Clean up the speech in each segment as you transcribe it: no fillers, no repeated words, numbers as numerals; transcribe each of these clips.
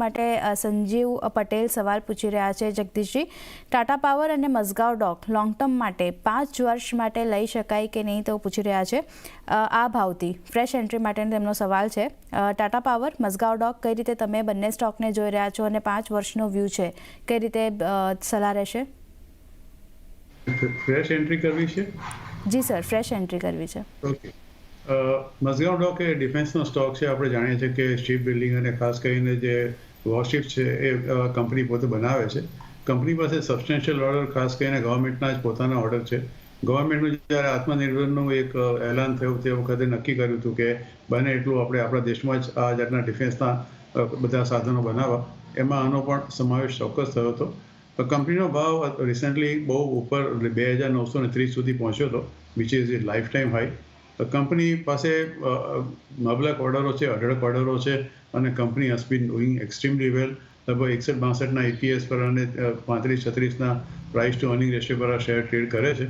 માટે સંજીવ પટેલ સવાલ પૂછી રહ્યા છે. જગદીશજી, ટાટા પાવર અને મઝગાંવ ડોક લોંગ ટર્મ માટે 5 વર્ષ માટે લઈ શકાય કે નહીં તો પૂછી રહ્યા છે. આ ભાવથી ફ્રેશ એન્ટ્રી માટેનો તેમનો સવાલ છે. ટાટા પાવર, મઝગાંવ ડોક કઈ રીતે તમે બંને સ્ટોકને જોઈ રહ્યા છો અને 5 વર્ષનો વ્યૂ છે, કઈ રીતે સલાહ રહેશે? ફ્રેશ એન્ટ્રી કરવી છે? જી સર, ફ્રેશ એન્ટ્રી કરવી છે. ઓકે. મઝગાંવ ડોક એ ડિફેન્સનો સ્ટોક છે. આપણે જાણીએ છીએ કે શિપ બિલ્ડિંગ અને ખાસ કરીને જે વોરશિપ છે એ કંપની પોતે બનાવે છે. કંપની પાસે સબસ્ટેન્શિયલ ઓર્ડર ખાસ કરીને ગવર્મેન્ટના જ પોતાના ઓર્ડર છે. ગવર્મેન્ટનું જ્યારે આત્મનિર્ભરનું એક એલાન થયું તે વખતે નક્કી કર્યું હતું કે બને એટલું આપણે આપણા દેશમાં જ આ જાતના ડિફેન્સના બધા સાધનો બનાવવા. એમાં આનો પણ સમાવેશ ચોક્કસ થયો હતો. કંપનીનો ભાવ રિસેન્ટલી બહુ ઉપર 2930 સુધી પહોંચ્યો હતો, which is it lifetime high. Company પાસે મબલક ઓર્ડરો છે, અઢળક ઓર્ડરો છે અને company has been doing extremely well. લગભગ 61-62ના EPS પર અને 35-36ના પ્રાઇસ ટુ અર્નિંગ રેશિયો પર આ શેર ટ્રેડ કરે છે.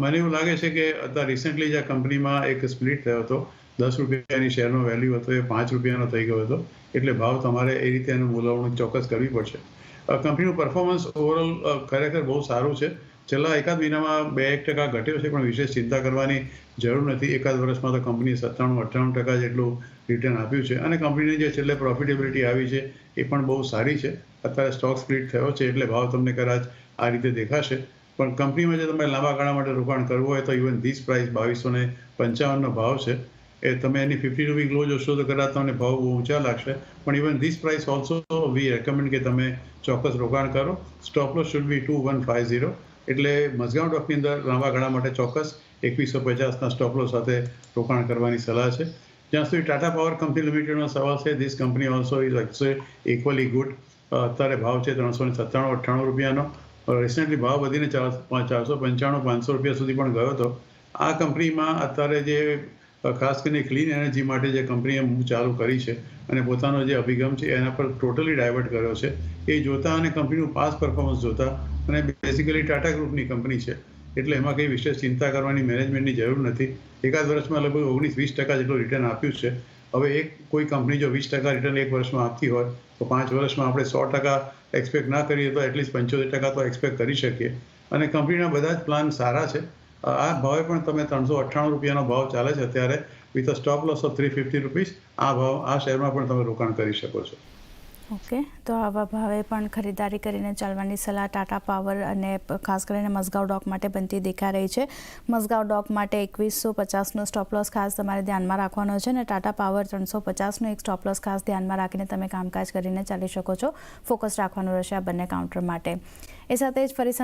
મને એવું લાગે છે કે અત્યારે રિસેન્ટલી જ આ કંપનીમાં એક સ્પ્લિટ થયો હતો. 10 રૂપિયાની શેરનો વેલ્યુ હતો એ 5 રૂપિયાનો થઈ ગયો હતો. એટલે ભાવ તમારે એ રીતે એનું મૂલાવણ ચોક્કસ કરવી પડશે. કંપનીનું પરફોર્મન્સ ઓવરઓલ ખરેખર બહુ સારું છે. છેલ્લા એકાદ મહિનામાં 2-1% ઘટ્યો છે, પણ વિશેષ ચિંતા કરવાની જરૂર નથી. એકાદ વર્ષમાં તો કંપનીએ 97-98% જેટલું રિટર્ન આપ્યું છે અને કંપનીની જે છેલ્લે પ્રોફિટેબિલિટી આવી છે એ પણ બહુ સારી છે. અત્યારે સ્ટોક સ્પ્લિટ થયો છે એટલે ભાવ તમને કદાચ આ રીતે દેખાશે, પણ કંપનીમાં જો તમે લાંબા ગાળા માટે રોકાણ કરવું હોય તો ઇવન ધીસ પ્રાઇસ 2255નો ભાવ છે. એ તમે એની 50 રૂપી ક્લોઝ જોશો તો કદાચ તમને ભાવ બહુ ઊંચા લાગશે, પણ even this price also V recommend કે તમે ચોક્કસ રોકાણ કરો. Stop loss should be 2150. એટલે મઝગાંવ ડોકની અંદર લાંબા ગાળા માટે ચોક્કસ 2150ના સ્ટોપ લોસ સાથે રોકાણ કરવાની સલાહ છે. જ્યાં સુધી ટાટા પાવર કંપની લિમિટેડનો સવાલ છે, this company also is equally good. અત્યારે ભાવ છે 397-98 રૂપિયાનો. રિસેન્ટલી ભાવ વધીને 495-500 રૂપિયા સુધી પણ ગયો હતો. આ કંપનીમાં અત્યારે જે ખાસ કરીને ક્લીન એનર્જી માટે જે કંપનીએ મૂવ ચાલુ કરી છે અને પોતાનો જે અભિગમ છે એના પર ટોટલી ડાયવર્ટ કર્યો છે, એ જોતા અને કંપનીનું પાસ્ટ પરફોર્મન્સ જોતા, અને બેઝિકલી ટાટા ગ્રુપની કંપની છે એટલે એમાં કંઈ વિશેષ ચિંતા કરવાની મેનેજમેન્ટની જરૂર નથી. એકાદ વર્ષમાં લગભગ 19-20% જેટલું રિટર્ન આપ્યું છે. હવે કોઈ કંપની જો 20% રિટર્ન એક વર્ષમાં આપતી હોય તો 5 વર્ષમાં આપણે 100% એક્સપેક્ટ ના કરીએ તો એટલીસ્ટ 75% તો એક્સપેક્ટ કરી શકીએ. અને કંપનીના બધા જ પ્લાન સારા છે. આ ભાવે પણ તમે 398 રૂપિયાનો ભાવ ચાલે છે અત્યારે, with a stop loss of 350 rupees. આ શેરમાં પણ તમે રોકાણ કરી શકો છો. ઓકે, તો આવા ભાવે પણ ખરીદારી કરીને ચાલવાની સલાહ ટાટા પાવર અને ખાસ કરીને મઝગાંવ ડોક માટે બનતી દેખાઈ રહી છે. મઝગાંવ ડોક માટે 2150નો સ્ટોપ લોસ ખાસ તમારે ધ્યાનમાં રાખવાનો છે અને ટાટા પાવર 350નો એક સ્ટોપ લોસ ખાસ ધ્યાનમાં રાખીને તમે કામકાજ કરીને ચાલી શકો છો. ફોકસ રાખવાનું રહેશે આ બંને કાઉન્ટર માટે. એ સાથે જ ફરી